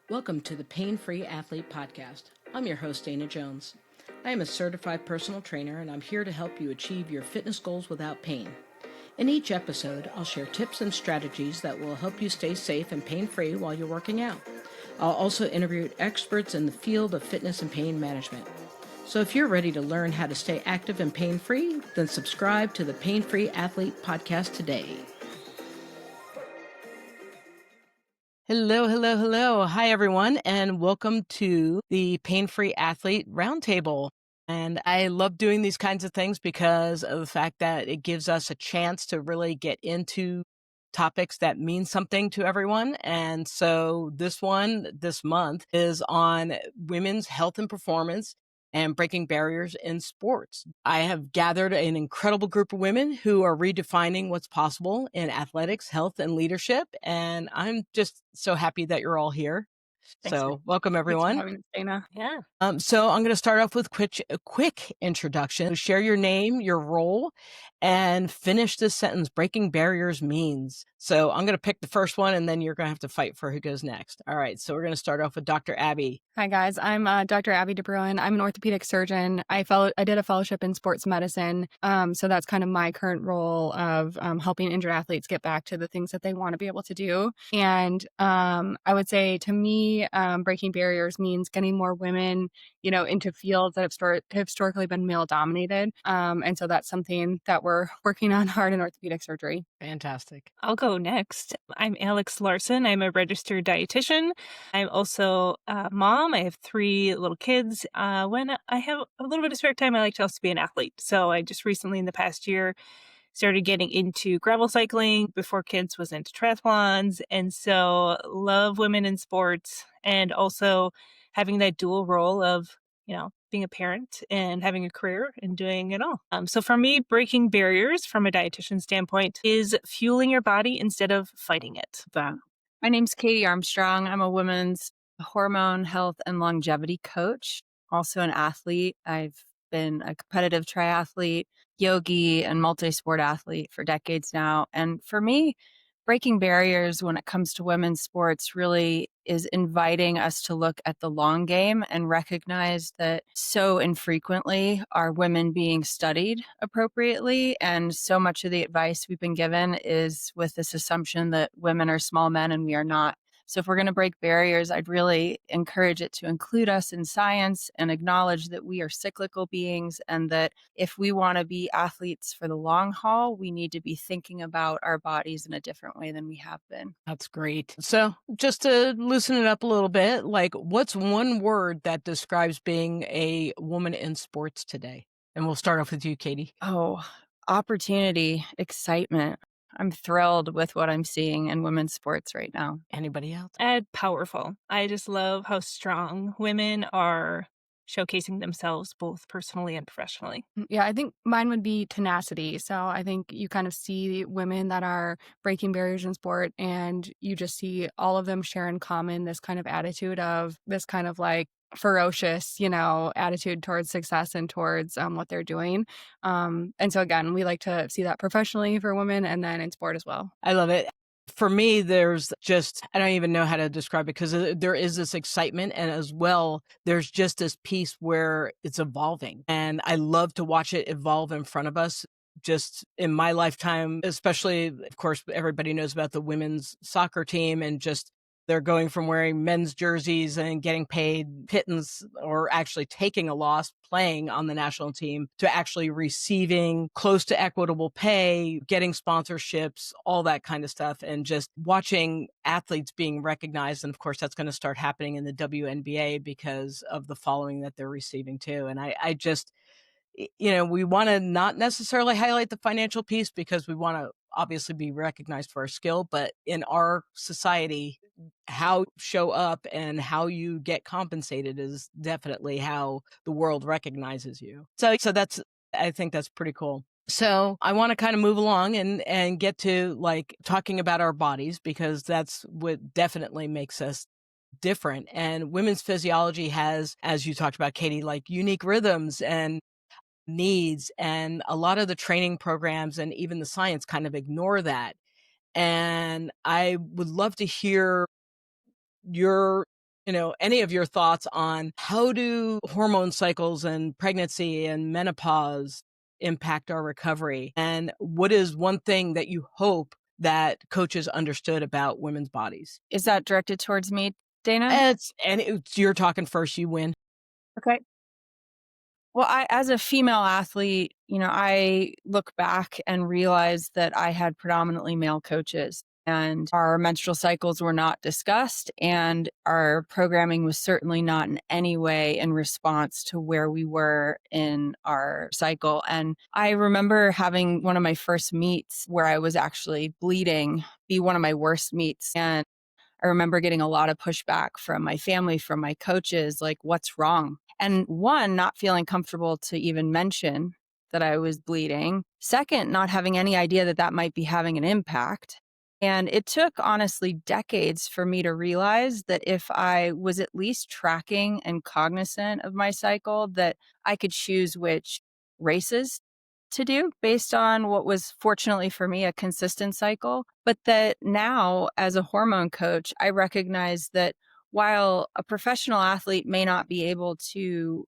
Welcome to the Pain-Free Athlete Podcast. I'm your host, Dana Jones. I am a certified personal trainer, and I'm here to help you achieve your fitness goals without pain. In each episode, I'll share tips and strategies that will help you stay safe and pain-free while you're working out. I'll also interview experts in the field of fitness and pain management. So if you're ready to learn how to stay active and pain-free, then subscribe to the Pain-Free Athlete Podcast today. Hello. Hi, everyone, and welcome to the Pain-Free Athlete Roundtable. And I love doing these kinds of things because of the fact that it gives us a chance to really get into topics that mean something to everyone. And so this month is on women's health and performance and breaking barriers in sports. I have gathered an incredible group of women who are redefining what's possible in athletics, health, and leadership. And I'm just so happy that you're all here. Thanks. So welcome, everyone. Thanks for having us, Dana. Yeah. So I'm going to start off with a quick introduction. Share your name, your role, and finish this sentence. Breaking barriers means. So I'm going to pick the first one, and then you're going to have to fight for who goes next. All right. So we're going to start off with Dr. Abbey. Hi, guys. I'm Dr. Abbey DeBruin. I'm an orthopedic surgeon. I did a fellowship in sports medicine. So that's kind of my current role of helping injured athletes get back to the things that they want to be able to do. And I would say to me, breaking barriers means getting more women, into fields that have historically been male dominated. And so that's something that we're working on hard in orthopedic surgery. Fantastic. I'll go next. I'm Alex Larson. I'm a registered dietitian. I'm also a mom. I have 3 little kids. When I have a little bit of spare time, I like to also be an athlete. So I just recently in the past year started getting into gravel cycling. Before kids was into triathlons. And so love women in sports and also having that dual role of, being a parent and having a career and doing it all. So for me, breaking barriers from a dietitian standpoint is fueling your body instead of fighting it. My name's Katie Armstrong. I'm a women's hormone, health, and longevity coach, also an athlete. I've been a competitive triathlete, yogi, and multi-sport athlete for decades now. And for me, breaking barriers when it comes to women's sports really is inviting us to look at the long game and recognize that so infrequently are women being studied appropriately. And so much of the advice we've been given is with this assumption that women are small men and we are not. So if we're going to break barriers, I'd really encourage it to include us in science and acknowledge that we are cyclical beings and that if we want to be athletes for the long haul, we need to be thinking about our bodies in a different way than we have been. That's great. So just to loosen it up a little bit, what's one word that describes being a woman in sports today? And we'll start off with you, Katie. Oh, opportunity, excitement. I'm thrilled with what I'm seeing in women's sports right now. Anybody else? And powerful. I just love how strong women are showcasing themselves both personally and professionally. Yeah, I think mine would be tenacity. So I think you kind of see women that are breaking barriers in sport and you just see all of them share in common this kind of attitude of this kind of ferocious, attitude towards success and towards what they're doing. And so again, we like to see that professionally for women and then in sport as well. I love it. For me, there's just, I don't even know how to describe it because there is this excitement and as well, there's just this piece where it's evolving. And I love to watch it evolve in front of us. Just in my lifetime, especially, of course, everybody knows about the women's soccer team and just they're going from wearing men's jerseys and getting paid pittance or actually taking a loss playing on the national team to actually receiving close to equitable pay, getting sponsorships, all that kind of stuff, and just watching athletes being recognized. And of course, that's going to start happening in the WNBA because of the following that they're receiving too. And I just, we want to not necessarily highlight the financial piece because we want to obviously be recognized for our skill, but in our society, how you show up and how you get compensated is definitely how the world recognizes you. So I think that's pretty cool. So I want to kind of move along and get to talking about our bodies because that's what definitely makes us different. And women's physiology has, as you talked about, Katie, unique rhythms and needs, and a lot of the training programs and even the science kind of ignore that. And I would love to hear your Any of your thoughts on how do hormone cycles and pregnancy and menopause impact our recovery? And what is one thing that you hope that coaches understood about women's bodies? Is that directed towards me, Dana? You're talking first, you win. Okay. Well, as a female athlete, I look back and realize that I had predominantly male coaches and our menstrual cycles were not discussed and our programming was certainly not in any way in response to where we were in our cycle. And I remember having one of my first meets where I was actually bleeding be one of my worst meets. And I remember getting a lot of pushback from my family, from my coaches, like, what's wrong? And one, not feeling comfortable to even mention that I was bleeding. Second, not having any idea that that might be having an impact. And it took, honestly, decades for me to realize that if I was at least tracking and cognizant of my cycle, that I could choose which races to do based on what was, fortunately for me, a consistent cycle. But that now, as a hormone coach, I recognize that while a professional athlete may not be able to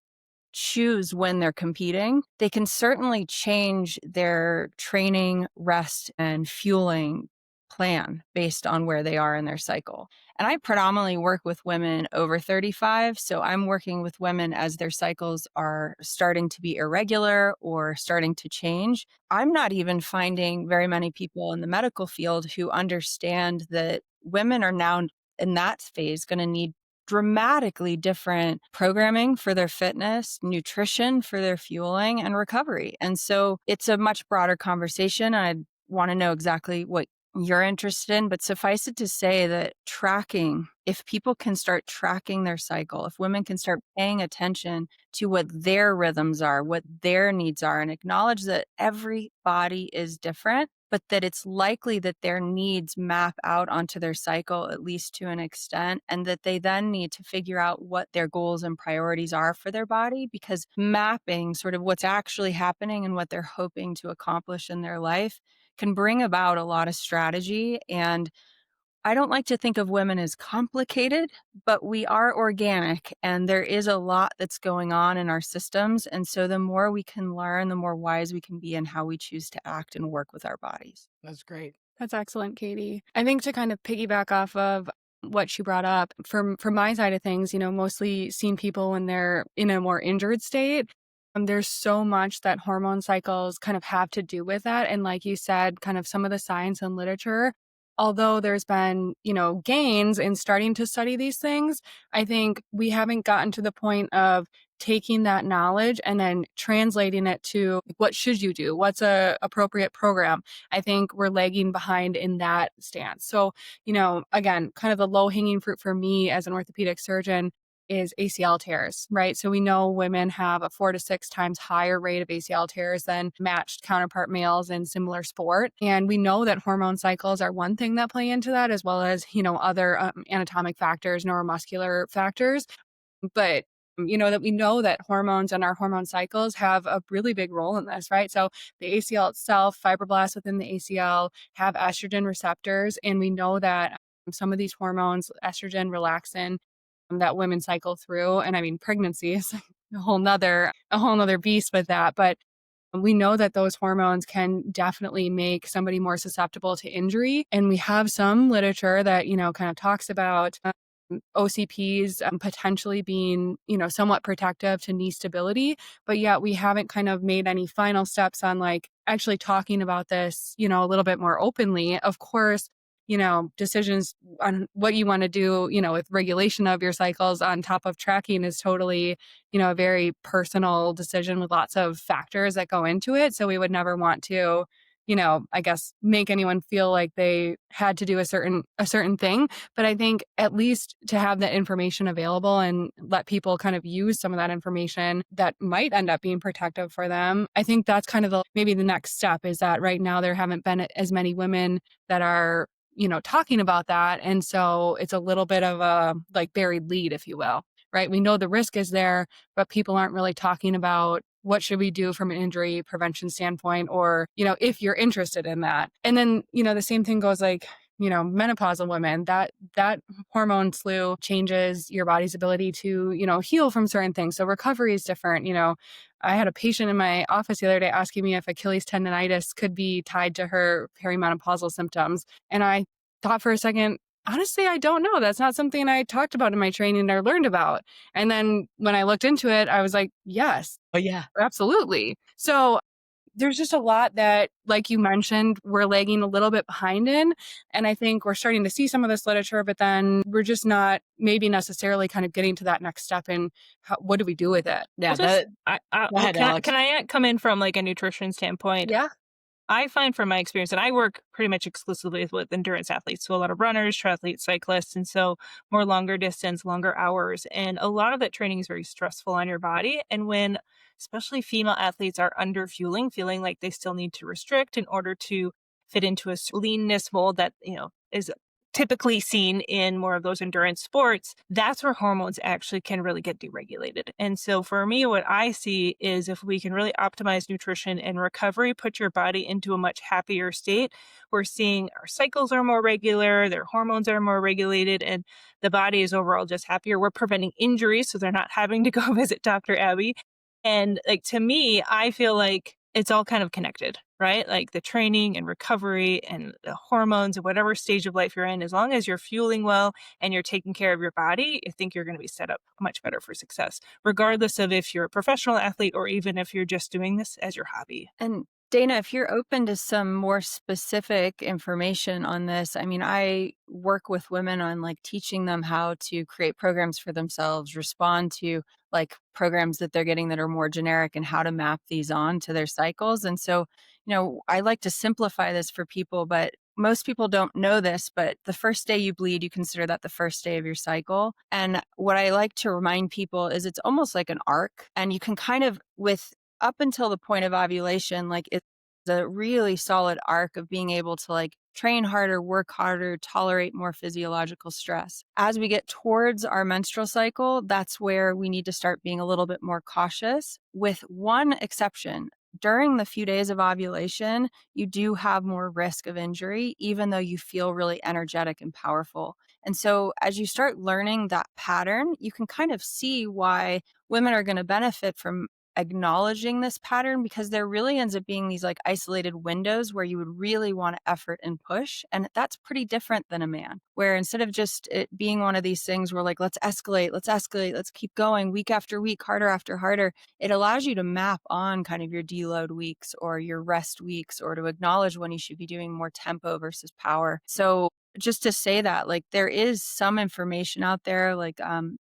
choose when they're competing, they can certainly change their training, rest, and fueling plan based on where they are in their cycle. And I predominantly work with women over 35. So I'm working with women as their cycles are starting to be irregular or starting to change. I'm not even finding very many people in the medical field who understand that women are now in that phase going to need dramatically different programming for their fitness, nutrition for their fueling, and recovery. And so it's a much broader conversation. I want to know exactly what you're interested in, but suffice it to say that tracking, if people can start tracking their cycle, if women can start paying attention to what their rhythms are, what their needs are, and acknowledge that every body is different, but that it's likely that their needs map out onto their cycle, at least to an extent, and that they then need to figure out what their goals and priorities are for their body, because mapping sort of what's actually happening and what they're hoping to accomplish in their life can bring about a lot of strategy. And I don't like to think of women as complicated, but we are organic and there is a lot that's going on in our systems. And so the more we can learn, the more wise we can be in how we choose to act and work with our bodies. That's great. That's excellent, Katie. I think to kind of piggyback off of what she brought up, from my side of things, mostly seeing people when they're in a more injured state. There's so much that hormone cycles kind of have to do with that. And like you said, kind of some of the science and literature, although there's been, gains in starting to study these things, I think we haven't gotten to the point of taking that knowledge and then translating it to what should you do? What's a appropriate program? I think we're lagging behind in that stance. So, again, kind of the low hanging fruit for me as an orthopedic surgeon is ACL tears, right? So we know women have a 4 to 6 times higher rate of ACL tears than matched counterpart males in similar sport. And we know that hormone cycles are one thing that play into that, as well as, other anatomic factors, neuromuscular factors. But that we know that hormones and our hormone cycles have a really big role in this, right? So the ACL itself, fibroblasts within the ACL have estrogen receptors. And we know that some of these hormones, estrogen, relaxin, that women cycle through. And I mean, pregnancy is a whole nother beast with that. But we know that those hormones can definitely make somebody more susceptible to injury. And we have some literature that, kind of talks about OCPs potentially being, somewhat protective to knee stability, but yet we haven't kind of made any final steps on like actually talking about this, a little bit more openly. Of course, decisions on what you want to do, with regulation of your cycles on top of tracking is totally, a very personal decision with lots of factors that go into it. So we would never want to, I guess make anyone feel like they had to do a certain thing. But I think at least to have that information available and let people kind of use some of that information that might end up being protective for them. I think that's kind of maybe the next step, is that right now there haven't been as many women that are, talking about that. And so it's a little bit of a like buried lead, if you will, right? We know the risk is there, but people aren't really talking about what should we do from an injury prevention standpoint, or, if you're interested in that. And then, the same thing goes like menopausal women, that hormone slew changes your body's ability to, heal from certain things. So recovery is different. I had a patient in my office the other day asking me if Achilles tendonitis could be tied to her perimenopausal symptoms. And I thought for a second, honestly, I don't know. That's not something I talked about in my training or learned about. And then when I looked into it, I was like, yes, Oh, yeah. absolutely. So there's just a lot that, like you mentioned, we're lagging a little bit behind in. And I think we're starting to see some of this literature, but then we're just not maybe necessarily kind of getting to that next step in what do we do with it? Yeah. I'll just, Go ahead, Alex. can I come in from like a nutrition standpoint? Yeah. I find from my experience, and I work pretty much exclusively with endurance athletes, so a lot of runners, triathletes, cyclists, and so more longer distance, longer hours. And a lot of that training is very stressful on your body. And when especially female athletes are under fueling, feeling like they still need to restrict in order to fit into a leanness mold that, is typically seen in more of those endurance sports, that's where hormones actually can really get deregulated. And so for me, what I see is if we can really optimize nutrition and recovery, put your body into a much happier state, we're seeing our cycles are more regular, their hormones are more regulated, and the body is overall just happier. We're preventing injuries, so they're not having to go visit Dr. Abby. And like to me, I feel like it's all kind of connected, right? Like the training and recovery and the hormones and whatever stage of life you're in, as long as you're fueling well and you're taking care of your body, I think you're going to be set up much better for success, regardless of if you're a professional athlete or even if you're just doing this as your hobby. And Dana, if you're open to some more specific information on this, I mean, I work with women on like teaching them how to create programs for themselves, respond to like programs that they're getting that are more generic and how to map these on to their cycles. And so, I like to simplify this for people, but most people don't know this, but the first day you bleed, you consider that the first day of your cycle. And what I like to remind people is it's almost like an arc, and you can kind of with up until the point of ovulation, like it's a really solid arc of being able to like train harder, work harder, tolerate more physiological stress. As we get towards our menstrual cycle, that's where we need to start being a little bit more cautious, with one exception. During the few days of ovulation, you do have more risk of injury, even though you feel really energetic and powerful. And so as you start learning that pattern, you can kind of see why women are going to benefit from acknowledging this pattern, because there really ends up being these like isolated windows where you would really want to effort and push. And that's pretty different than a man, where instead of just it being one of these things where like, let's escalate, let's keep going week after week, harder after harder, it allows you to map on kind of your deload weeks or your rest weeks, or to acknowledge when you should be doing more tempo versus power. So just to say that, like, there is some information out there, like,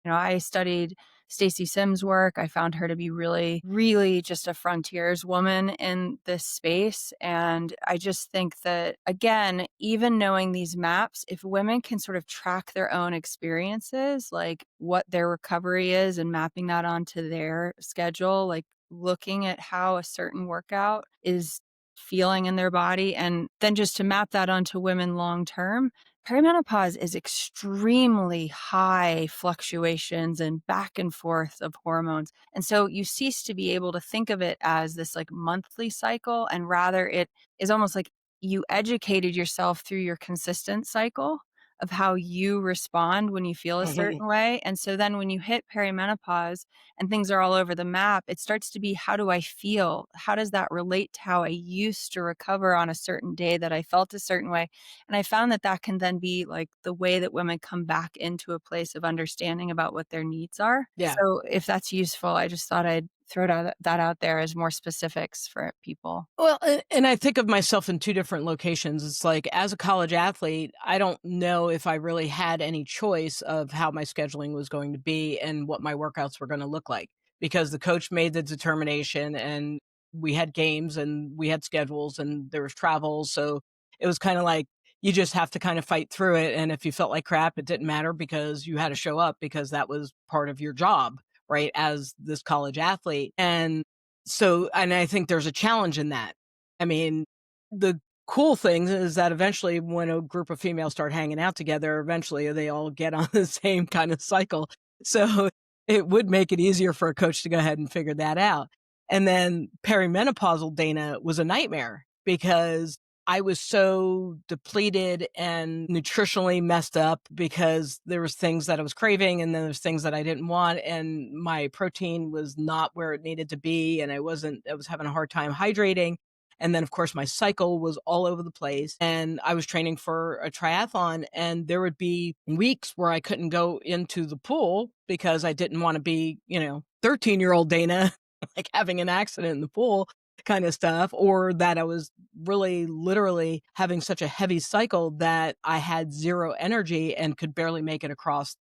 I studied Stacy Sims' work. I found her to be really, really just a frontiers woman in this space. And I just think that, again, even knowing these maps, if women can sort of track their own experiences, like what their recovery is and mapping that onto their schedule, like looking at how a certain workout is feeling in their body, and then just to map that onto women long term. Perimenopause is extremely high fluctuations and back and forth of hormones. And so you cease to be able to think of it as this like monthly cycle, and rather it is almost like you educated yourself through your consistent cycle of how you respond when you feel a certain way. And so then when you hit perimenopause and things are all over the map, it starts to be, how do I feel? How does that relate to how I used to recover on a certain day that I felt a certain way? And I found that that can then be like the way that women come back into a place of understanding about what their needs are. Yeah. So if that's useful, I just thought I'd throw that out there as more specifics for people. Well, and I think of myself in two different locations. It's like, as a college athlete, I don't know if I really had any choice of how my scheduling was going to be and what my workouts were going to look like, because the coach made the determination, and we had games and we had schedules and there was travel. So it was kind of like, you just have to kind of fight through it. And if you felt like crap, it didn't matter, because you had to show up, because that was part of your job, right, as this college athlete. And so, and I think there's a challenge in that. I mean, the cool thing is that eventually when a group of females start hanging out together, eventually they all get on the same kind of cycle. So it would make it easier for a coach to go ahead and figure that out. And then perimenopausal Dana was a nightmare, because I was so depleted and nutritionally messed up because there was things that I was craving and then there's things that I didn't want, and my protein was not where it needed to be, and I was having a hard time hydrating. And then of course my cycle was all over the place, and I was training for a triathlon, and there would be weeks where I couldn't go into the pool because I didn't want to be, 13-year-old Dana like having an accident in the pool kind of stuff, or that I was really literally having such a heavy cycle that I had zero energy and could barely make it across,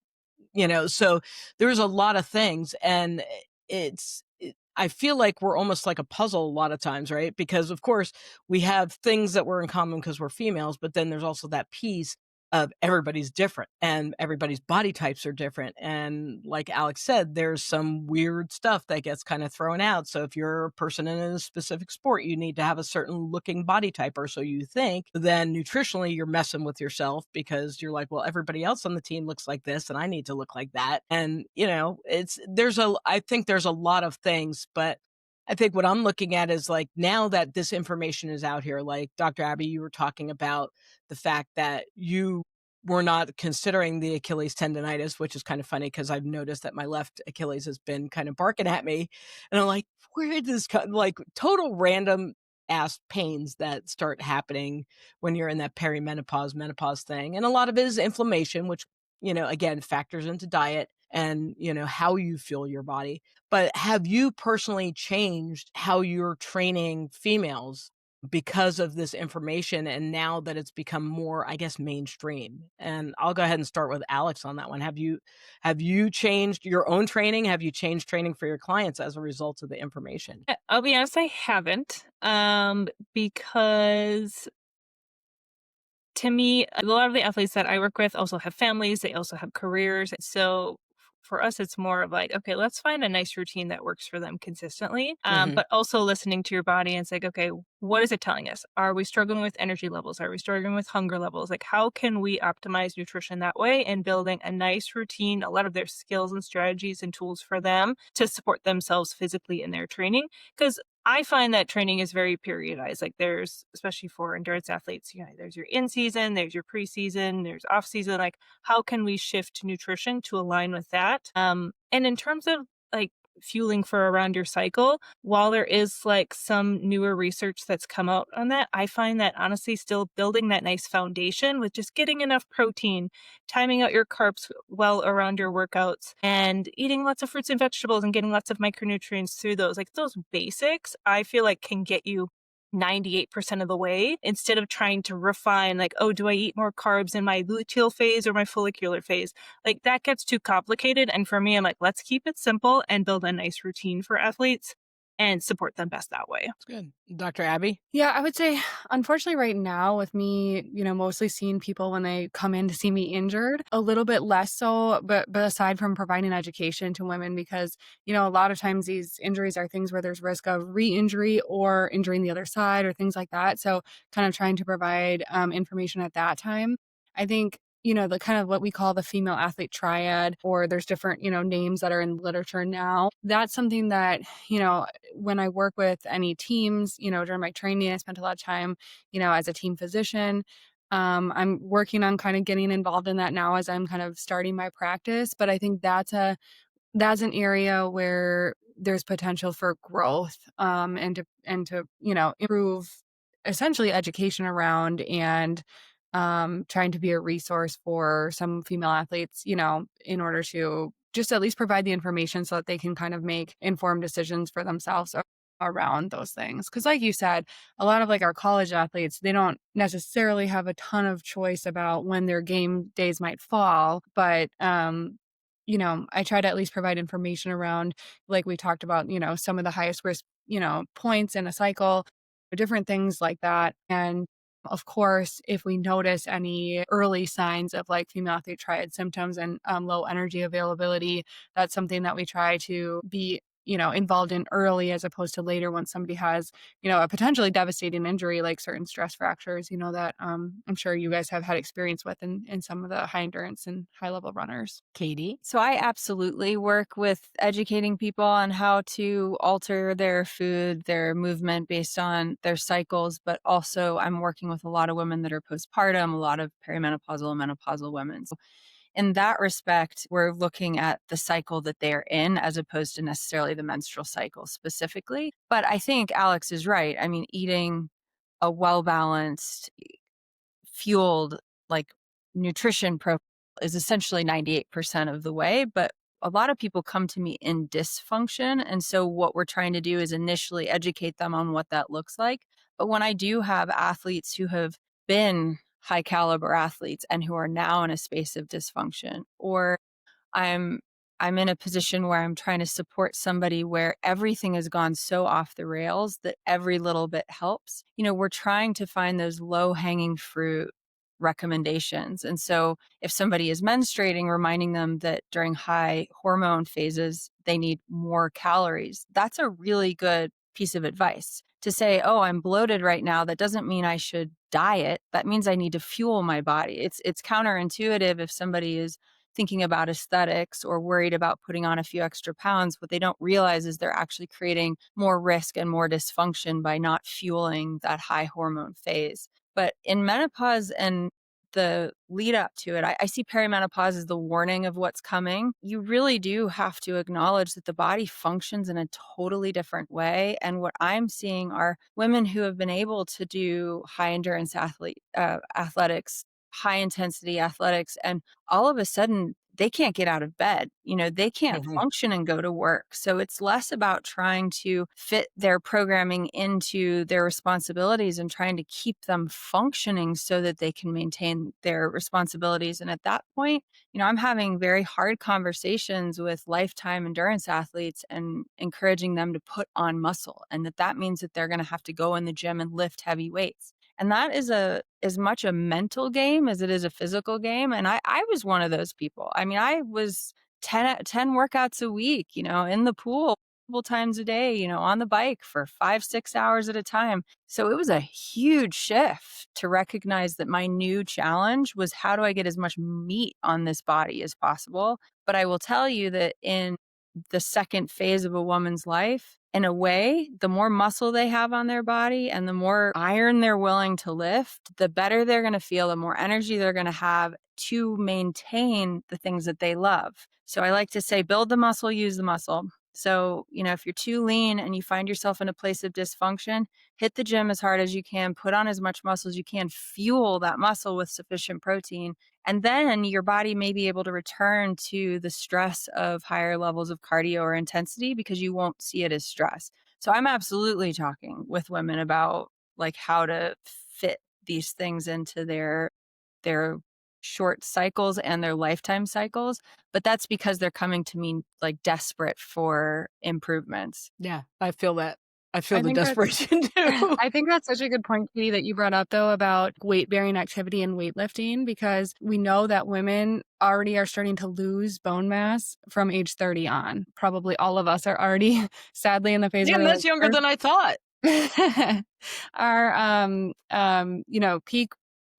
so there's a lot of things. And I feel like we're almost like a puzzle a lot of times, right? Because of course we have things that we're in common because we're females, but then there's also that piece of everybody's different and everybody's body types are different. And like Alex said, there's some weird stuff that gets kind of thrown out. So if you're a person in a specific sport, you need to have a certain looking body type, or so you think. Then nutritionally, you're messing with yourself because you're like, well, everybody else on the team looks like this and I need to look like that. And, I think there's a lot of things, but I think what I'm looking at is like now that this information is out here, like Dr. Abby, you were talking about the fact that you were not considering the Achilles tendonitis, which is kind of funny because I've noticed that my left Achilles has been kind of barking at me. And I'm like, where did this come? Like total random ass pains that start happening when you're in that perimenopause, menopause thing. And a lot of it is inflammation, which, again, factors into diet and, how you feel your body. But have you personally changed how you're training females because of this information, and now that it's become more, I guess, mainstream? And I'll go ahead and start with Alex on that one. Have you changed your own training? Have you changed training for your clients as a result of the information? I'll be honest, I haven't, because to me, a lot of the athletes that I work with also have families, they also have careers. So for us, it's more of like, okay, let's find a nice routine that works for them consistently. Mhm. But also listening to your body and it's like, okay, what is it telling us? Are we struggling with energy levels? Are we struggling with hunger levels? Like, how can we optimize nutrition that way and building a nice routine, a lot of their skills and strategies and tools for them to support themselves physically in their training? Because I find that training is very periodized. Like there's, especially for endurance athletes, there's your in season, there's your preseason, there's off season. Like how can we shift nutrition to align with that? And in terms of like fueling for around your cycle, while there is like some newer research that's come out on that, I find that honestly still building that nice foundation with just getting enough protein, timing out your carbs well around your workouts, and eating lots of fruits and vegetables and getting lots of micronutrients through those. Like those basics, I feel like can get you 98% of the way instead of trying to refine like, oh, do I eat more carbs in my luteal phase or my follicular phase? Like that gets too complicated. And for me, I'm like, let's keep it simple and build a nice routine for athletes and support them best that way. That's good. Dr. Abby? Yeah, I would say, unfortunately, right now, with me, mostly seeing people when they come in to see me injured, a little bit less so. But aside from providing education to women, because a lot of times these injuries are things where there's risk of re-injury or injuring the other side or things like that. So, kind of trying to provide information at that time. I think the kind of what we call the female athlete triad, or there's different, names that are in literature now. That's something that, when I work with any teams, during my training, I spent a lot of time, as a team physician. I'm working on kind of getting involved in that now as I'm kind of starting my practice. But I think that's an area where there's potential for growth, and to improve essentially education around, and trying to be a resource for some female athletes, in order to just at least provide the information so that they can kind of make informed decisions for themselves around those things. Because like you said, a lot of like our college athletes, they don't necessarily have a ton of choice about when their game days might fall. But, I try to at least provide information around, like we talked about, some of the highest risk, points in a cycle, different things like that. And of course, if we notice any early signs of like female athlete triad symptoms and low energy availability, that's something that we try to be involved in early as opposed to later when somebody has, a potentially devastating injury like certain stress fractures, that I'm sure you guys have had experience with in some of the high endurance and high level runners. Katie? So I absolutely work with educating people on how to alter their food, their movement based on their cycles, but also I'm working with a lot of women that are postpartum, a lot of perimenopausal and menopausal women. So in that respect, we're looking at the cycle that they're in as opposed to necessarily the menstrual cycle specifically. But I think Alex is right. I mean, eating a well-balanced, fueled, like, nutrition profile is essentially 98% of the way, but a lot of people come to me in dysfunction, and so what we're trying to do is initially educate them on what that looks like. But when I do have athletes who have been high caliber athletes and who are now in a space of dysfunction, or I'm I'm in a position where I'm trying to support somebody where everything has gone so off the rails that every little bit helps. We're trying to find those low-hanging fruit recommendations. And so if somebody is menstruating, reminding them that during high hormone phases, they need more calories. That's a really good piece of advice. To say, "Oh, I'm bloated right now," that doesn't mean I should diet. That means I need to fuel my body. It's counterintuitive if somebody is thinking about aesthetics or worried about putting on a few extra pounds. What they don't realize is they're actually creating more risk and more dysfunction by not fueling that high hormone phase. But in menopause and the lead up to it, I see perimenopause as the warning of what's coming. You really do have to acknowledge that the body functions in a totally different way. And what I'm seeing are women who have been able to do high endurance athletics, high intensity athletics, and all of a sudden they can't get out of bed. They can't Mhm. function and go to work. So it's less about trying to fit their programming into their responsibilities and trying to keep them functioning so that they can maintain their responsibilities. And at that point, I'm having very hard conversations with lifetime endurance athletes and encouraging them to put on muscle, and that means that they're going to have to go in the gym and lift heavy weights. And that is as much a mental game as it is a physical game. And I was one of those people. I mean, I was 10 workouts a week, in the pool multiple times a day, on the bike for 5, 6 hours at a time. So it was a huge shift to recognize that my new challenge was, how do I get as much meat on this body as possible? But I will tell you that in the second phase of a woman's life, in a way, the more muscle they have on their body and the more iron they're willing to lift, the better they're going to feel, the more energy they're going to have to maintain the things that they love. So I like to say, build the muscle, use the muscle. So, if you're too lean and you find yourself in a place of dysfunction, hit the gym as hard as you can, put on as much muscle as you can, fuel that muscle with sufficient protein. And then your body may be able to return to the stress of higher levels of cardio or intensity because you won't see it as stress. So I'm absolutely talking with women about like how to fit these things into their short cycles and their lifetime cycles, but that's because they're coming to me like desperate for improvements. Yeah, I feel that. I feel I the think that's desperation too. I think that's such a good point, Katie, that you brought up though about weight-bearing activity and weightlifting, because we know that women already are starting to lose bone mass from age 30 on. Probably all of us are already sadly in the phase Damn, where that's younger than I thought. our peak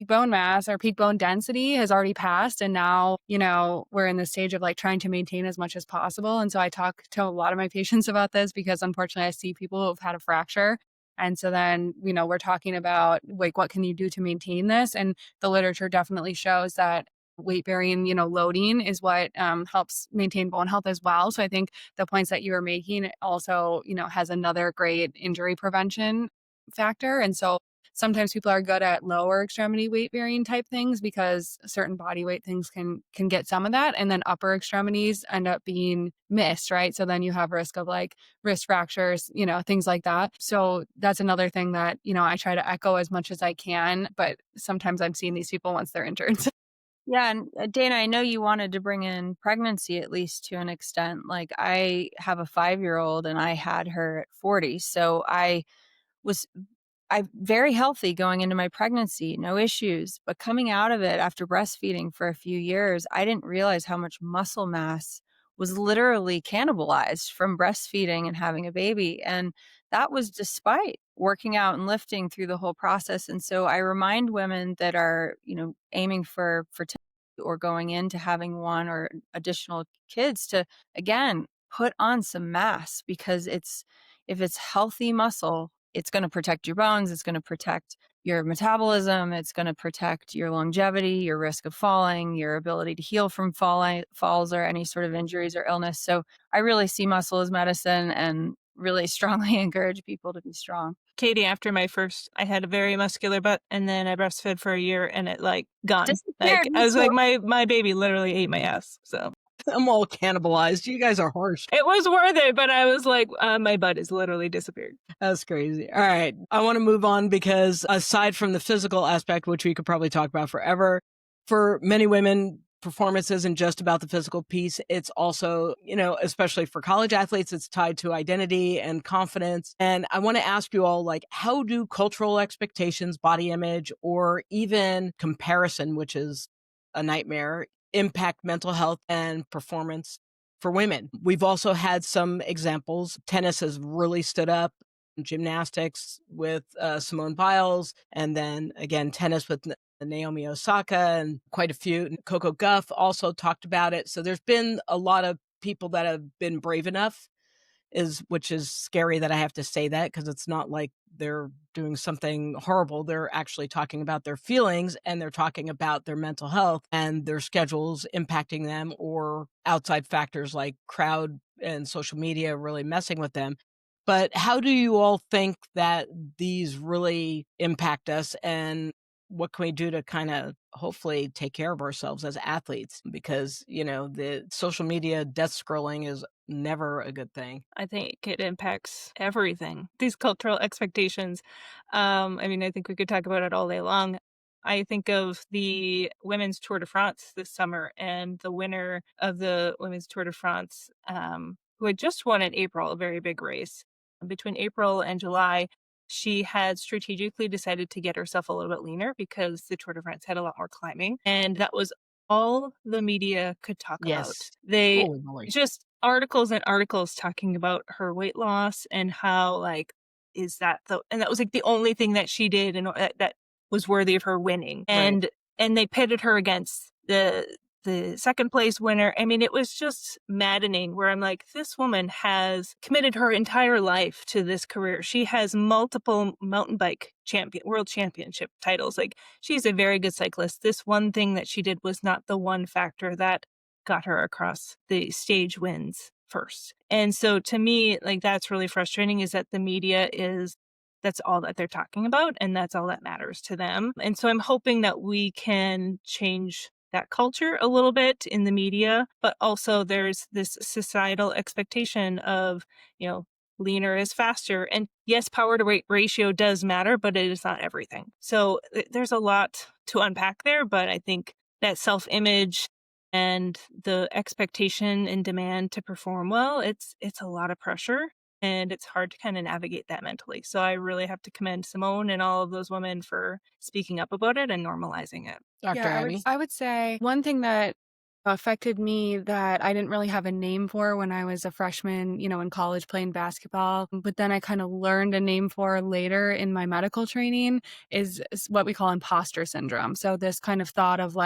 bone mass or peak bone density has already passed, and now we're in the stage of like trying to maintain as much as possible. And so I talk to a lot of my patients about this because unfortunately I see people who have had a fracture, and so then we're talking about like, what can you do to maintain this? And the literature definitely shows that weight bearing loading is what helps maintain bone health as well. So I think the points that you were making also has another great injury prevention factor. And so sometimes people are good at lower extremity weight bearing type things because certain body weight things can get some of that, and then upper extremities end up being missed, right? So then you have risk of like wrist fractures, things like that. So that's another thing that I try to echo as much as I can, but sometimes I'm seeing these people once they're injured. Yeah, and Dana, I know you wanted to bring in pregnancy at least to an extent. Like I have a 5-year-old and I had her at 40. So was I'm very healthy going into my pregnancy, no issues. But coming out of it after breastfeeding for a few years, I didn't realize how much muscle mass was literally cannibalized from breastfeeding and having a baby. And that was despite working out and lifting through the whole process. And so I remind women that are, aiming for fertility or going into having one or additional kids to, again, put on some mass, because if it's healthy muscle, it's going to protect your bones, it's going to protect your metabolism, it's going to protect your longevity, your risk of falling, your ability to heal from falls or any sort of injuries or illness. So I really see muscle as medicine and really strongly encourage people to be strong. Katie, after my first, I had a very muscular butt, and then I breastfed for a year, and it gone. Disappeared. I was like, my baby literally ate my ass. So I'm all cannibalized. You guys are harsh. it was worth it, but I was like, my butt has literally disappeared. That's crazy. All right. I want to move on because aside from the physical aspect, which we could probably talk about forever, for many women, performance isn't just about the physical piece. It's also, especially for college athletes, it's tied to identity and confidence. And I want to ask you all, how do cultural expectations, body image, or even comparison, which is a nightmare, impact mental health and performance for women? We've also had some examples. Tennis has really stood up, gymnastics with Simone Biles, and then again, tennis with Naomi Osaka, and quite a few. Coco Gauff also talked about it. So there's been a lot of people that have been brave enough, which is scary that I have to say that, because it's not like they're doing something horrible. They're actually talking about their feelings, and they're talking about their mental health and their schedules impacting them, or outside factors like crowd and social media really messing with them. But how do you all think that these really impact us, and what can we do to kind of hopefully take care of ourselves as athletes? Because, the social media death scrolling is never a good thing. I think it impacts everything. These cultural expectations. I think we could talk about it all day long. I think of the Women's Tour de France this summer, and the winner of the Women's Tour de France, who had just won in April, a very big race. Between April and July, she had strategically decided to get herself a little bit leaner because the Tour de France had a lot more climbing. And that was all the media could talk about. Yes. They Holy moly. just articles and articles talking about her weight loss and how is that and that was the only thing that she did, and that was worthy of her winning. Right. And they pitted her against the second place winner. It was just maddening, where I'm like, this woman has committed her entire life to this career. She has multiple mountain bike world championship titles. She's a very good cyclist. This one thing that she did was not the one factor that got her across the stage wins first. And so to me, that's really frustrating, is that the media that's all that they're talking about, and that's all that matters to them. And so I'm hoping that we can change that culture a little bit in the media, but also there's this societal expectation of, leaner is faster. And yes, power to weight ratio does matter, but it is not everything. So there's a lot to unpack there, but I think that self-image and the expectation and demand to perform well, it's a lot of pressure, and it's hard to kind of navigate that mentally. So I really have to commend Simone and all of those women for speaking up about it and normalizing it. Dr. Abbey? I would say one thing that affected me that I didn't really have a name for when I was a freshman, in college playing basketball, but then I kind of learned a name for later in my medical training is what we call imposter syndrome. So this kind of thought of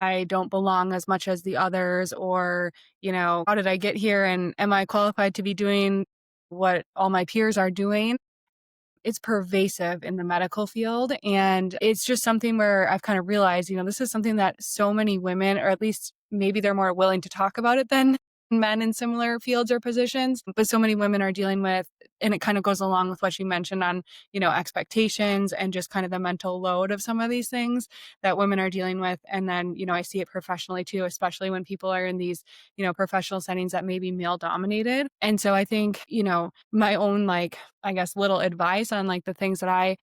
I don't belong as much as the others, or, how did I get here, and am I qualified to be doing what all my peers are doing? It's pervasive in the medical field. And it's just something where I've kind of realized, this is something that so many women, or at least maybe they're more willing to talk about it than men in similar fields or positions, but so many women are dealing with, and it kind of goes along with what you mentioned on, expectations and just kind of the mental load of some of these things that women are dealing with. And then, I see it professionally too, especially when people are in these, professional settings that may be male dominated. And so I think, my own, I guess, little advice on the things that I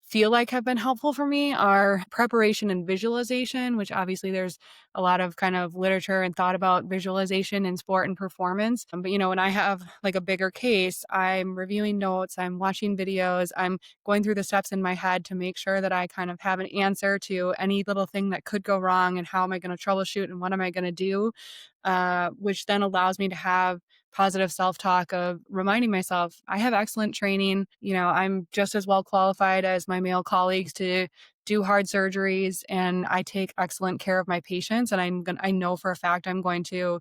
feel like have been helpful for me are preparation and visualization, which obviously there's a lot of kind of literature and thought about visualization in sport and performance. But, when I have like a bigger case, I'm reviewing notes, I'm watching videos, I'm going through the steps in my head to make sure that I kind of have an answer to any little thing that could go wrong and how am I going to troubleshoot and what am I going to do, which then allows me to have positive self-talk of reminding myself I have excellent training. I'm just as well qualified as my male colleagues to do hard surgeries, and I take excellent care of my patients, and I know for a fact I'm going to,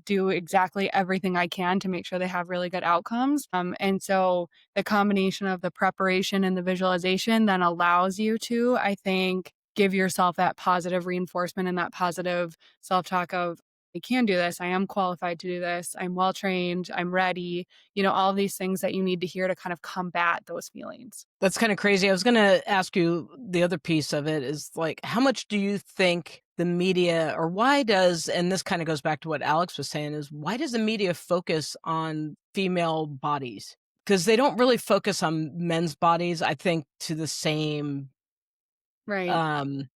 do exactly everything I can to make sure they have really good outcomes. And so the combination of the preparation and the visualization then allows you to, I think, give yourself that positive reinforcement and that positive self-talk of, I can do this. I am qualified to do this. I'm well trained. I'm ready. All of these things that you need to hear to kind of combat those feelings. That's kind of crazy. I was going to ask you the other piece of it is like, how much do you think the media, or why does, and this kind of goes back to what Alex was saying, is why does the media focus on female bodies? Because they don't really focus on men's bodies, I think, to the same, Right. and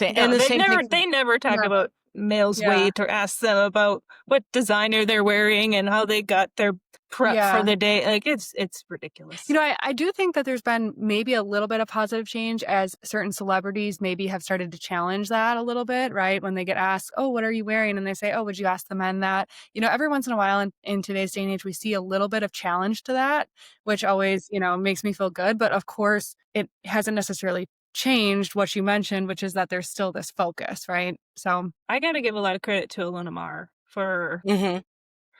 No, the they same never thing. they never talk Yeah. about males' Yeah. weight or ask them about what designer they're wearing and how they got their prep Yeah. for the day. Like it's ridiculous. I do think that there's been maybe a little bit of positive change as certain celebrities maybe have started to challenge that a little bit, right? When they get asked, oh, what are you wearing? And they say, oh, would you ask the men that? Every once in a while in today's day and age, we see a little bit of challenge to that, which always, makes me feel good. But of course, it hasn't necessarily changed what you mentioned, which is that there's still this focus, right? So I got to give a lot of credit to Alona Mar for Mhm.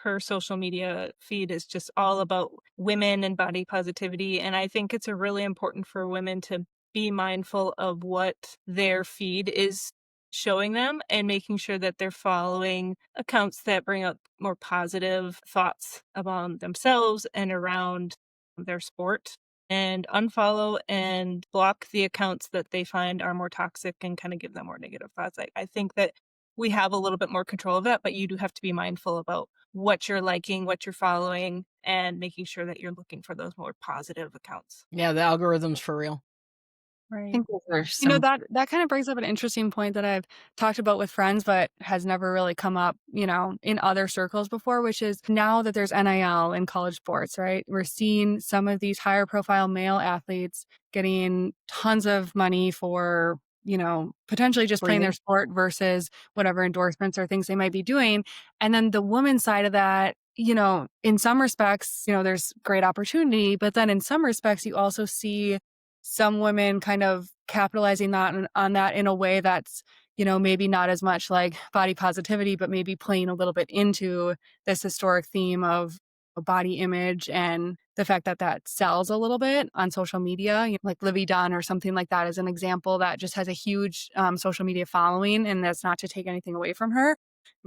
her social media feed is just all about women and body positivity. And I think it's really important for women to be mindful of what their feed is showing them and making sure that they're following accounts that bring up more positive thoughts about themselves and around their sport, and unfollow and block the accounts that they find are more toxic and kind of give them more negative thoughts. I think that we have a little bit more control of that, but you do have to be mindful about what you're liking, what you're following, and making sure that you're looking for those more positive accounts. Yeah, the algorithm's for real. I right. think those are some That kind of brings up an interesting point that I've talked about with friends, but has never really come up, in other circles before, which is now that there's NIL in college sports, right? We're seeing some of these higher profile male athletes getting tons of money for, potentially just playing their Breathing. sport versus whatever endorsements or things they might be doing. And then the women's side of that, in some respects, there's great opportunity, but then in some respects, you also see some women kind of capitalizing on that in a way that's, maybe not as much like body positivity, but maybe playing a little bit into this historic theme of body image and the fact that that sells a little bit on social media, like Livy Dunn or something like that is an example that just has a huge social media following. And that's not to take anything away from her.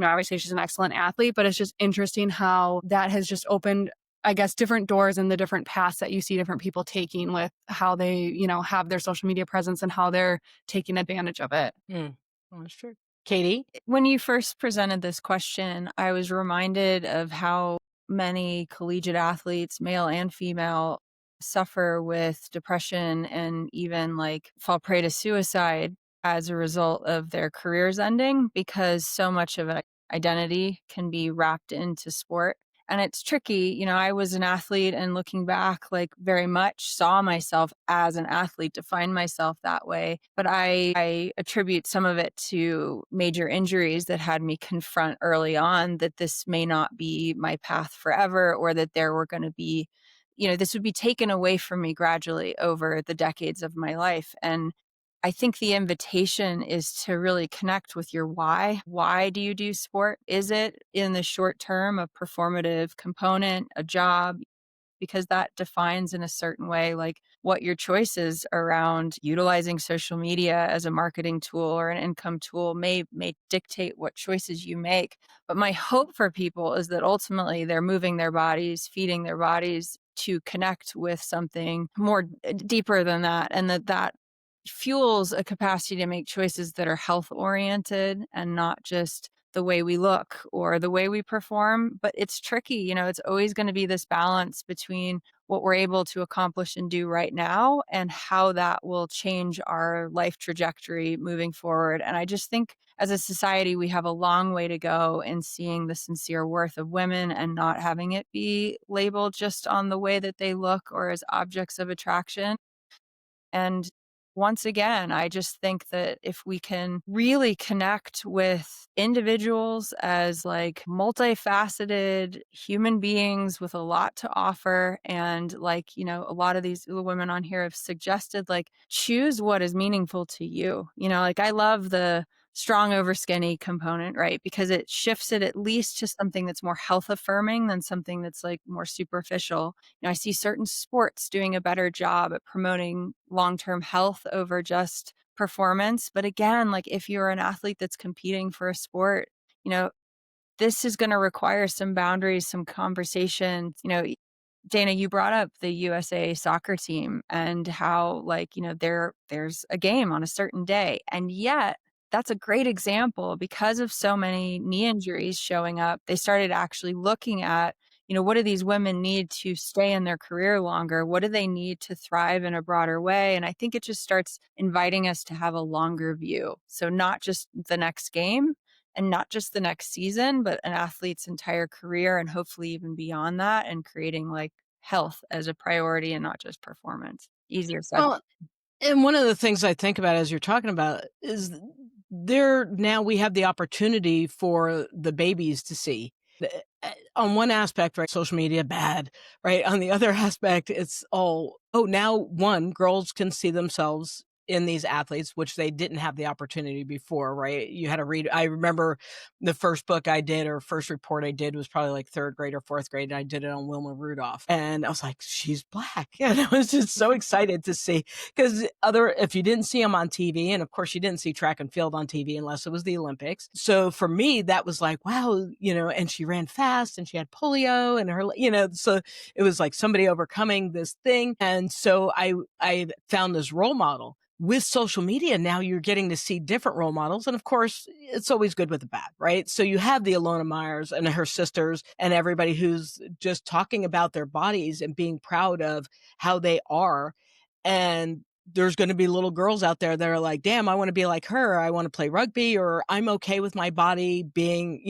Obviously she's an excellent athlete, but it's just interesting how that has just opened, I guess, different doors and the different paths that you see different people taking with how they, have their social media presence and how they're taking advantage of it. Mm. Well, that's true. Katie? When you first presented this question, I was reminded of how many collegiate athletes, male and female, suffer with depression and even like fall prey to suicide as a result of their careers ending because so much of an identity can be wrapped into sport. And it's tricky. I was an athlete and looking back, like very much saw myself as an athlete, defined myself that way. But I attribute some of it to major injuries that had me confront early on that this may not be my path forever, or that there were going to be, this would be taken away from me gradually over the decades of my life. And I think the invitation is to really connect with your why. Why do you do sport? Is it in the short term a performative component, a job? Because that defines in a certain way, like what your choices around utilizing social media as a marketing tool or an income tool may dictate what choices you make. But my hope for people is that ultimately they're moving their bodies, feeding their bodies to connect with something more deeper than that, and that fuels a capacity to make choices that are health oriented and not just the way we look or the way we perform. But it's tricky. It's always going to be this balance between what we're able to accomplish and do right now and how that will change our life trajectory moving forward. And I just think as a society, we have a long way to go in seeing the sincere worth of women and not having it be labeled just on the way that they look or as objects of attraction. And once again, I just think that if we can really connect with individuals as like multifaceted human beings with a lot to offer, and like, a lot of these women on here have suggested, like, choose what is meaningful to you. Like I love the strong over skinny component, right? Because it shifts it at least to something that's more health affirming than something that's like more superficial. I see certain sports doing a better job at promoting long-term health over just performance. But again, like if you're an athlete that's competing for a sport, you know, this is going to require some boundaries, some conversation. Dana, you brought up the USA soccer team and how like, there's a game on a certain day. And yet that's a great example because of so many knee injuries showing up. They started actually looking at, what do these women need to stay in their career longer? What do they need to thrive in a broader way? And I think it just starts inviting us to have a longer view. So not just the next game and not just the next season, but an athlete's entire career and hopefully even beyond that, and creating like health as a priority and not just performance. Easier said. Well, and one of the things I think about as you're talking about is now we have the opportunity for the babies to see. On one aspect, right, social media, bad, right? On the other aspect, it's all, oh, now one, girls can see themselves in these athletes, which they didn't have the opportunity before, right? You had to read. I remember the first book I did or first report I did was probably like third grade or fourth grade. And I did it on Wilma Rudolph. And I was like, she's black. And I was just so excited to see because if you didn't see them on TV, and of course you didn't see track and field on TV unless it was the Olympics. So for me, that was like, wow, and she ran fast and she had polio and her, so it was like somebody overcoming this thing. And so I found this role model. With social media, now you're getting to see different role models. And of course, it's always good with the bad, right? So you have the Ilona Myers and her sisters and everybody who's just talking about their bodies and being proud of how they are. And there's going to be little girls out there that are like, damn, I want to be like her. I want to play rugby, or I'm okay with my body being,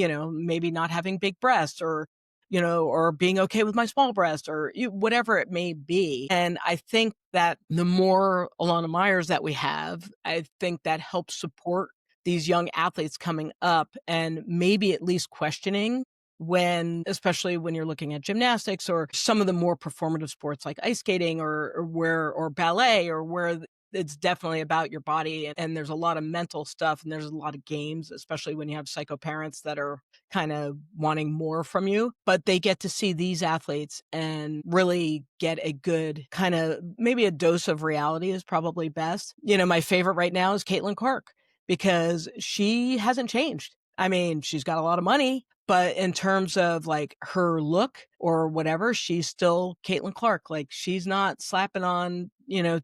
maybe not having big breasts, or being okay with my small breast, or whatever it may be. And I think that the more Alana Myers that we have, I think that helps support these young athletes coming up and maybe at least questioning especially when you're looking at gymnastics or some of the more performative sports like ice skating or ballet, or where it's definitely about your body, and there's a lot of mental stuff, and there's a lot of games, especially when you have psycho parents that are kind of wanting more from you. But they get to see these athletes and really get a good kind of, maybe a dose of reality is probably best. My favorite right now is Caitlin Clark, because she hasn't changed. I mean, she's got a lot of money, but in terms of like her look or whatever, she's still Caitlin Clark. Like, she's not slapping on,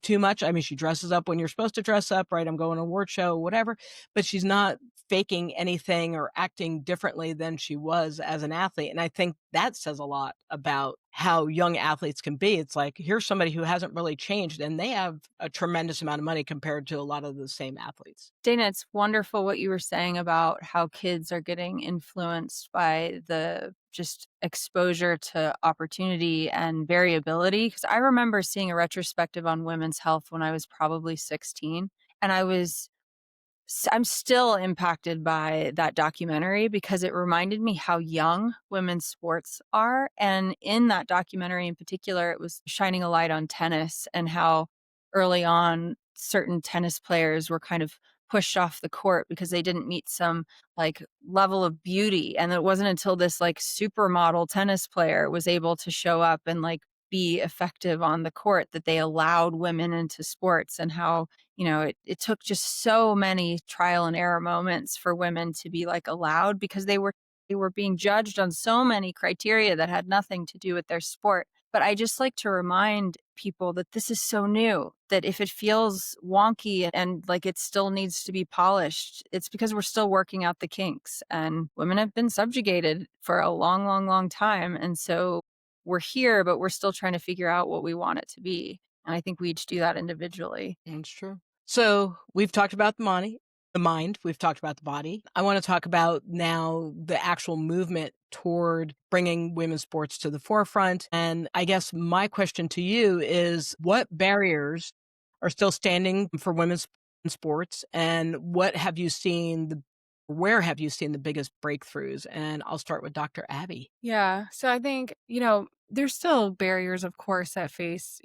too much. I mean, she dresses up when you're supposed to dress up, right? I'm going to an award show, whatever, but she's not faking anything or acting differently than she was as an athlete. And I think that says a lot about how young athletes can be. It's like, here's somebody who hasn't really changed, and they have a tremendous amount of money compared to a lot of the same athletes. Dana, it's wonderful what you were saying about how kids are getting influenced by the just exposure to opportunity and variability. Because I remember seeing a retrospective on women's health when I was probably 16, and I'm still impacted by that documentary because it reminded me how young women's sports are. And in that documentary in particular, it was shining a light on tennis and how early on certain tennis players were kind of pushed off the court because they didn't meet some like level of beauty. And it wasn't until this like supermodel tennis player was able to show up and like be effective on the court that they allowed women into sports, and how it took just so many trial and error moments for women to be like allowed, because they were being judged on so many criteria that had nothing to do with their sport. But I just like to remind people that this is so new, that if it feels wonky and like it still needs to be polished, it's because we're still working out the kinks, and women have been subjugated for a long, long, long time. And so we're here, but we're still trying to figure out what we want it to be. And I think we each do that individually. That's true. So we've talked about the mind, we've talked about the body. I want to talk about now the actual movement toward bringing women's sports to the forefront. And I guess my question to you is what barriers are still standing for women's sports and where have you seen the biggest breakthroughs? And I'll start with Dr. Abby. Yeah. So I think, there's still barriers, of course, that face,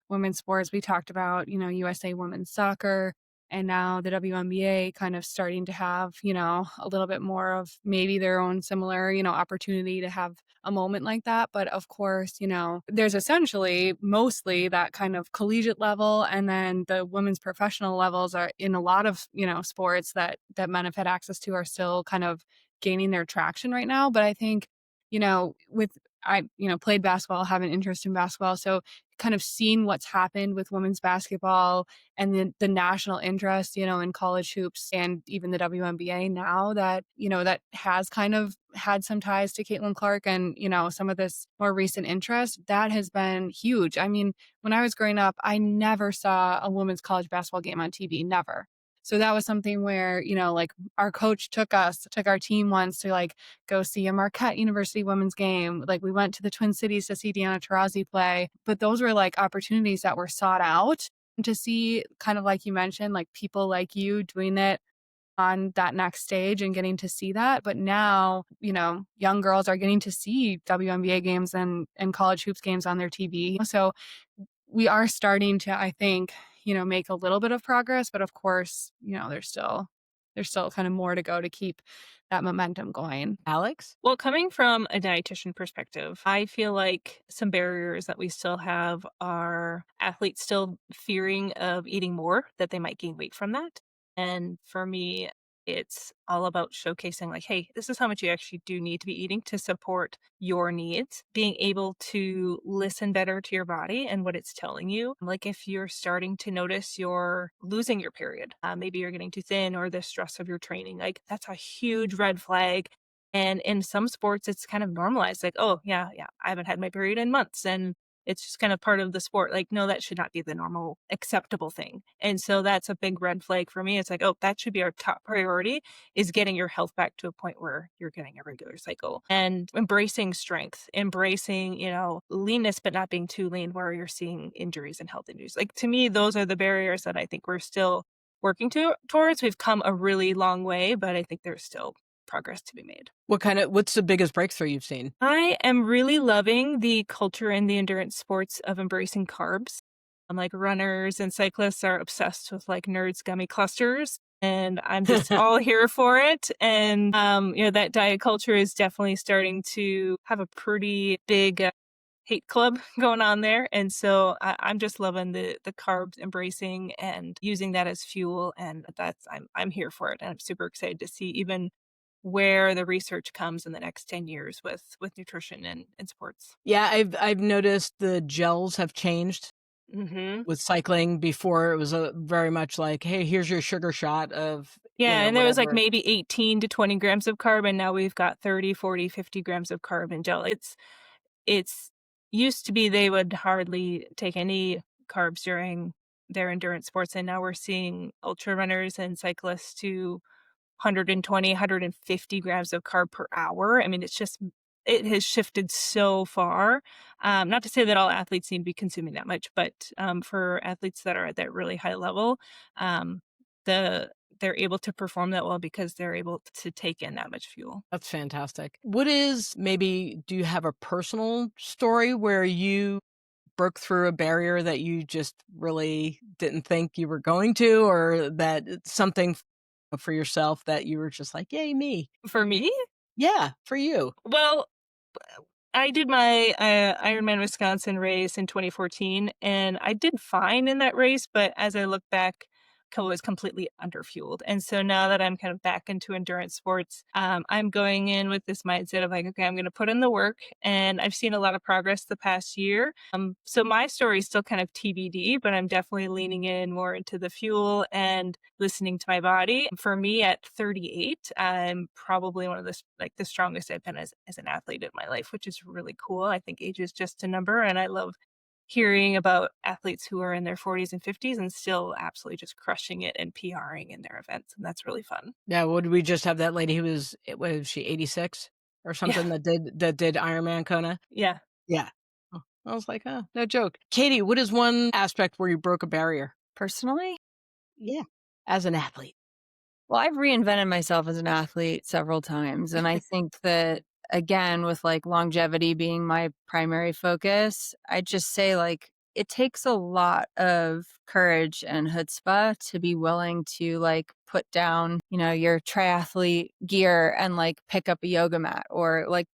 women's sports. We talked about, USA women's soccer and now the WNBA kind of starting to have, a little bit more of maybe their own similar, opportunity to have a moment like that. But of course, there's essentially mostly that kind of collegiate level. And then the women's professional levels are in a lot of, sports that men have had access to are still kind of gaining their traction right now. But I think, with I, played basketball, have an interest in basketball. So kind of seen what's happened with women's basketball and the national interest, in college hoops and even the WNBA now that, that has kind of had some ties to Caitlin Clark and, some of this more recent interest, that has been huge. I mean, when I was growing up, I never saw a women's college basketball game on TV, never. So that was something where, like our coach took our team once to like go see a Marquette University women's game. Like we went to the Twin Cities to see Deanna Taurasi play. But those were like opportunities that were sought out to see, kind of like you mentioned, like people like you doing it on that next stage and getting to see that. But now, young girls are getting to see WNBA games and college hoops games on their TV. So we are starting to, I think, make a little bit of progress, but of course, there's still kind of more to go to keep that momentum going. Alex? Well, coming from a dietitian perspective, I feel like some barriers that we still have are athletes still fearing of eating more, that they might gain weight from that. And for me, it's all about showcasing, like, hey, this is how much you actually do need to be eating to support your needs. Being able to listen better to your body and what it's telling you. Like, if you're starting to notice you're losing your period, maybe you're getting too thin or the stress of your training, like, that's a huge red flag. And in some sports, it's kind of normalized, like, oh, yeah, I haven't had my period in months. And it's just kind of part of the sport. Like, no, that should not be the normal acceptable thing. And so that's a big red flag for me. It's like, oh, that should be our top priority, is getting your health back to a point where you're getting a regular cycle and embracing strength, embracing, leanness, but not being too lean where you're seeing injuries and health injuries. Like, to me, those are the barriers that I think we're still working towards. We've come a really long way, but I think there's still progress to be made. What's the biggest breakthrough you've seen? I am really loving the culture in the endurance sports of embracing carbs. Like, runners and cyclists are obsessed with like Nerds gummy clusters, and I'm just all here for it. And that diet culture is definitely starting to have a pretty big hate club going on there. And so I'm just loving the carbs embracing and using that as fuel. And I'm here for it. And I'm super excited to see even where the research comes in the next 10 years with nutrition and sports. Yeah, I've noticed the gels have changed Mm-hmm. with cycling. Before it was very much like, hey, here's your sugar shot of Yeah, and there was like whatever. maybe 18 to 20 grams of carb, and now we've got 30, 40, 50 grams of carb in gel. It's used to be they would hardly take any carbs during their endurance sports, and now we're seeing ultra runners and cyclists to 120, 150 grams of carb per hour. I mean, it has shifted so far. Not to say that all athletes need to be consuming that much, but for athletes that are at that really high level, um, they're able to perform that well because they're able to take in that much fuel. That's fantastic. Do you have a personal story where you broke through a barrier that you just really didn't think you were going to, or that it's something for yourself that you were just like, yay, me? For me, Yeah, for you. well, I did my Ironman Wisconsin race in 2014, and I did fine in that race. But as I look back was completely underfueled. And so now that I'm kind of back into endurance sports, I'm going in with this mindset of like, okay, I'm going to put in the work, and I've seen a lot of progress the past year. So my story is still kind of TBD, but I'm definitely leaning in more into the fuel and listening to my body. For me at 38, I'm probably one of the strongest I've been as an athlete in my life, which is really cool. I think age is just a number, and I love hearing about athletes who are in their 40s and 50s and still absolutely just crushing it and PRing in their events. And that's really fun. Yeah, would we just have that lady who was she 86 or Yeah. something that did Ironman Kona? Yeah. Yeah. Oh, I was like, "Oh, no joke." Katie, what is one aspect where you broke a barrier? Personally, Yeah. As an athlete. well, I've reinvented myself as an athlete several times. And I think that, again, with like longevity being my primary focus, I just say like it takes a lot of courage and chutzpah to be willing to like put down, your triathlete gear and like pick up a yoga mat or like,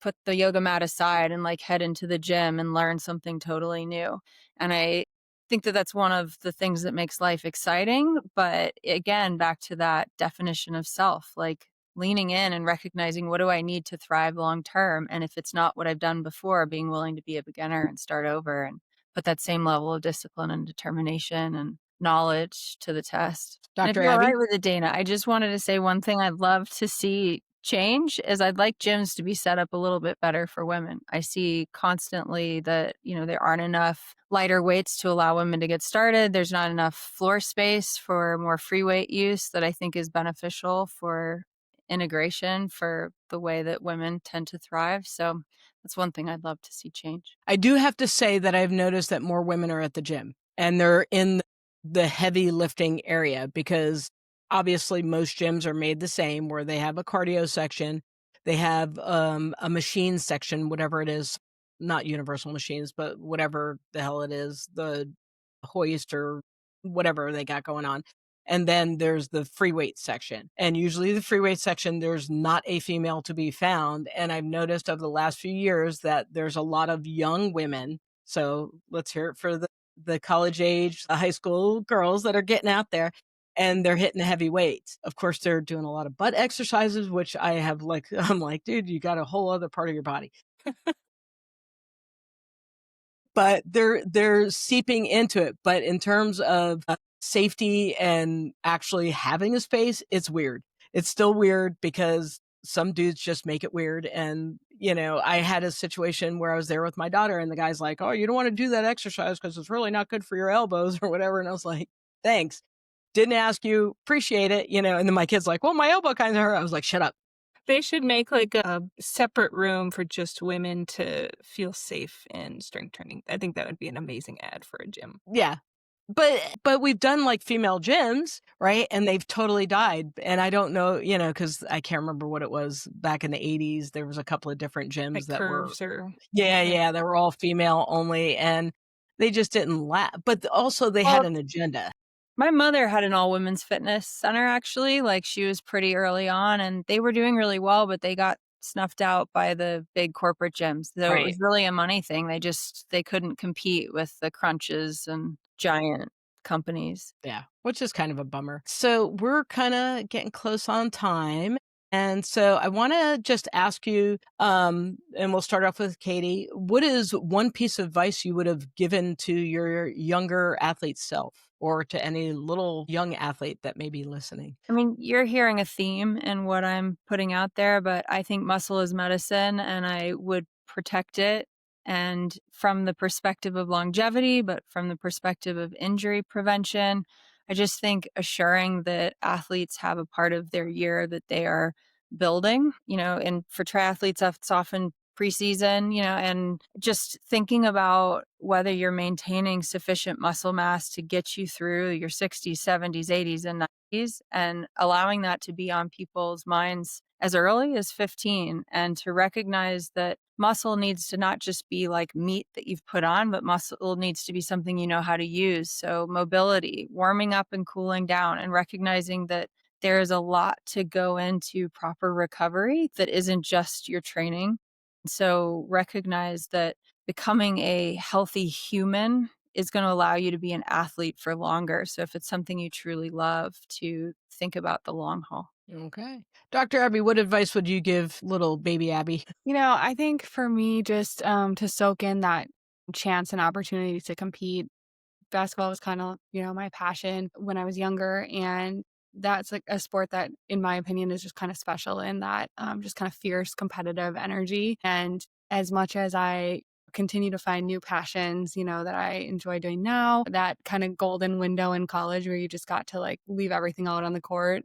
put the yoga mat aside and like head into the gym and learn something totally new. And I think that that's one of the things that makes life exciting. But again, back to that definition of self, like leaning in and recognizing what do I need to thrive long term. And if it's not what I've done before, being willing to be a beginner and start over and put that same level of discipline and determination and knowledge to the test. And if Dr. you're all Abby? right with it, Dana, I just wanted to say one thing I'd love to see change is I'd like gyms to be set up a little bit better for women. I see constantly that, there aren't enough lighter weights to allow women to get started. There's not enough floor space for more free weight use that I think is beneficial for integration for the way that women tend to thrive. So that's one thing I'd love to see change. I do have to say that I've noticed that more women are at the gym and they're in the heavy lifting area because obviously most gyms are made the same where they have a cardio section, they have a machine section, whatever it is, not universal machines, but whatever the hell it is, the hoist or whatever they got going on. And then there's the free weight section. And usually the free weight section, there's not a female to be found. And I've noticed over the last few years that there's a lot of young women. So let's hear it for the college age, the high school girls that are getting out there and they're hitting the heavy weights. Of course, they're doing a lot of butt exercises, which I have like, I'm like, dude, you got a whole other part of your body. But they're seeping into it. But in terms of safety and actually having a space, it's weird. It's still weird because some dudes just make it weird. And, I had a situation where I was there with my daughter and the guy's like, "Oh, you don't want to do that exercise because it's really not good for your elbows or whatever." And I was like, "Thanks. Didn't ask you. Appreciate it." And then my kid's like, "Well, my elbow kind of hurt." I was like, "Shut up." They should make like a separate room for just women to feel safe in strength training. I think that would be an amazing ad for a gym. Yeah. But we've done like female gyms, right? And they've totally died. And I don't know, because I can't remember what it was back in the 80s. There was a couple of different gyms Like that were, curves or yeah, they were all female only. And they just didn't last. But also they had Well, an agenda. my mother had an all women's fitness center actually. Like she was pretty early on and they were doing really well, but they got snuffed out by the big corporate gyms. So it Right. was really a money thing. They couldn't compete with the crunches and giant companies. Yeah, which is kind of a bummer. So we're kind of getting close on time. And so I want to just ask you, and we'll start off with Katie. What is one piece of advice you would have given to your younger athlete self or to any little young athlete that may be listening? I mean, you're hearing a theme in what I'm putting out there, but I think muscle is medicine and I would protect it. And from the perspective of longevity, but from the perspective of injury prevention, I just think assuring that athletes have a part of their year that they are building, and for triathletes, it's often preseason, and just thinking about whether you're maintaining sufficient muscle mass to get you through your 60s, 70s, 80s, and 90s, and allowing that to be on people's minds as early as 15, and to recognize that muscle needs to not just be like meat that you've put on, but muscle needs to be something you know how to use. So mobility, warming up and cooling down, and recognizing that there is a lot to go into proper recovery that isn't just your training. So recognize that becoming a healthy human is going to allow you to be an athlete for longer. So if it's something you truly love, to think about the long haul. Okay. Dr. Abby, what advice would you give little baby Abby? I think for me, just to soak in that chance and opportunity to compete. Basketball was kind of, my passion when I was younger. And that's like a sport that, in my opinion, is just kind of special in that just kind of fierce competitive energy. And as much as I continue to find new passions, that I enjoy doing now, that kind of golden window in college where you just got to like leave everything out on the court,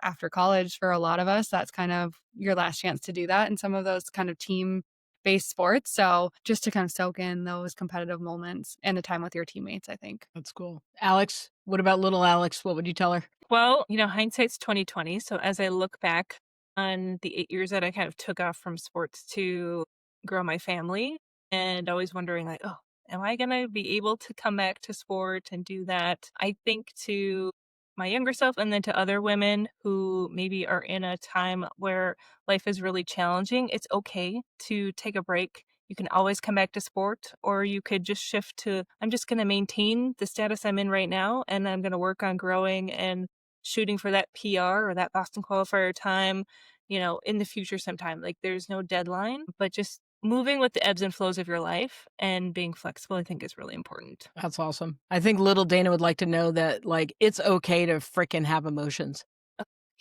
after college for a lot of us, that's kind of your last chance to do that. And some of those kind of team based sports. So just to kind of soak in those competitive moments and the time with your teammates, I think. That's cool. Alex, what about little Alex? What would you tell her? Well, hindsight's 2020. So as I look back on the 8 years that I kind of took off from sports to grow my family, and always wondering like, oh, am I going to be able to come back to sport and do that? I think to my younger self and then to other women who maybe are in a time where life is really challenging, it's okay to take a break. You can always come back to sport, or you could just shift to, I'm just going to maintain the status I'm in right now, and I'm going to work on growing and shooting for that PR or that Boston qualifier time, in the future sometime. Like there's no deadline, but just moving with the ebbs and flows of your life and being flexible, I think is really important. That's awesome. I think little Dana would like to know that, like, it's okay to freaking have emotions.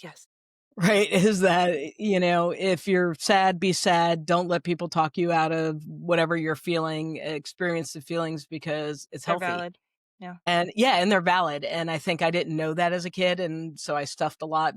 Yes. Right? Is that, if you're sad, be sad. Don't let people talk you out of whatever you're feeling. Experience the feelings because it's They're healthy. valid. Yeah. And they're valid. And I think I didn't know that as a kid. And so I stuffed a lot.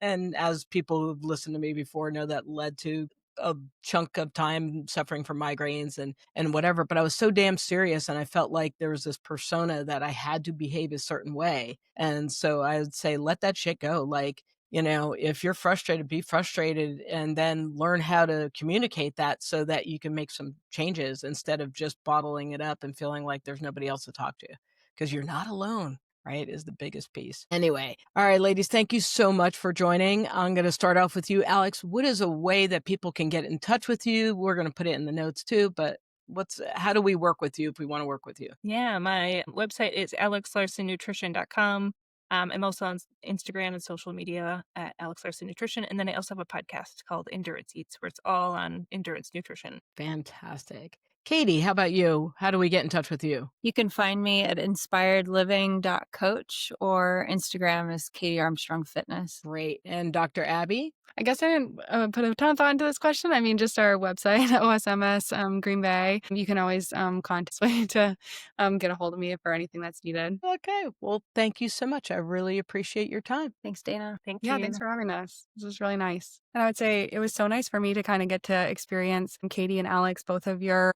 And as people who've listened to me before know, that led to a chunk of time suffering from migraines and whatever. But I was so damn serious. And I felt like there was this persona that I had to behave a certain way. And so I would say, let that shit go. Like, if you're frustrated, be frustrated and then learn how to communicate that so that you can make some changes instead of just bottling it up and feeling like there's nobody else to talk to, because you're not alone, right? Is the biggest piece. Anyway. All right, ladies, thank you so much for joining. I'm going to start off with you, Alex. What is a way that people can get in touch with you? We're going to put it in the notes too, but how do we work with you if we want to work with you? Yeah, my website is alexlarsonnutrition.com. I'm also on Instagram and social media at Alex Larson Nutrition. And then I also have a podcast called Endurance Eats, where it's all on endurance nutrition. Fantastic. Katie, how about you? How do we get in touch with you? You can find me at inspiredliving.coach, or Instagram is Katie Armstrong Fitness. Great. And Dr. Abby? I guess I didn't put a ton of thought into this question. I mean, just our website, OSMS Green Bay. You can always contact me to get a hold of me for anything that's needed. Okay. Well, thank you so much. I really appreciate your time. Thanks, Dana. Thank Yeah, you. thanks for having us. This was really nice. And I would say it was so nice for me to kind of get to experience Katie and Alex, both of your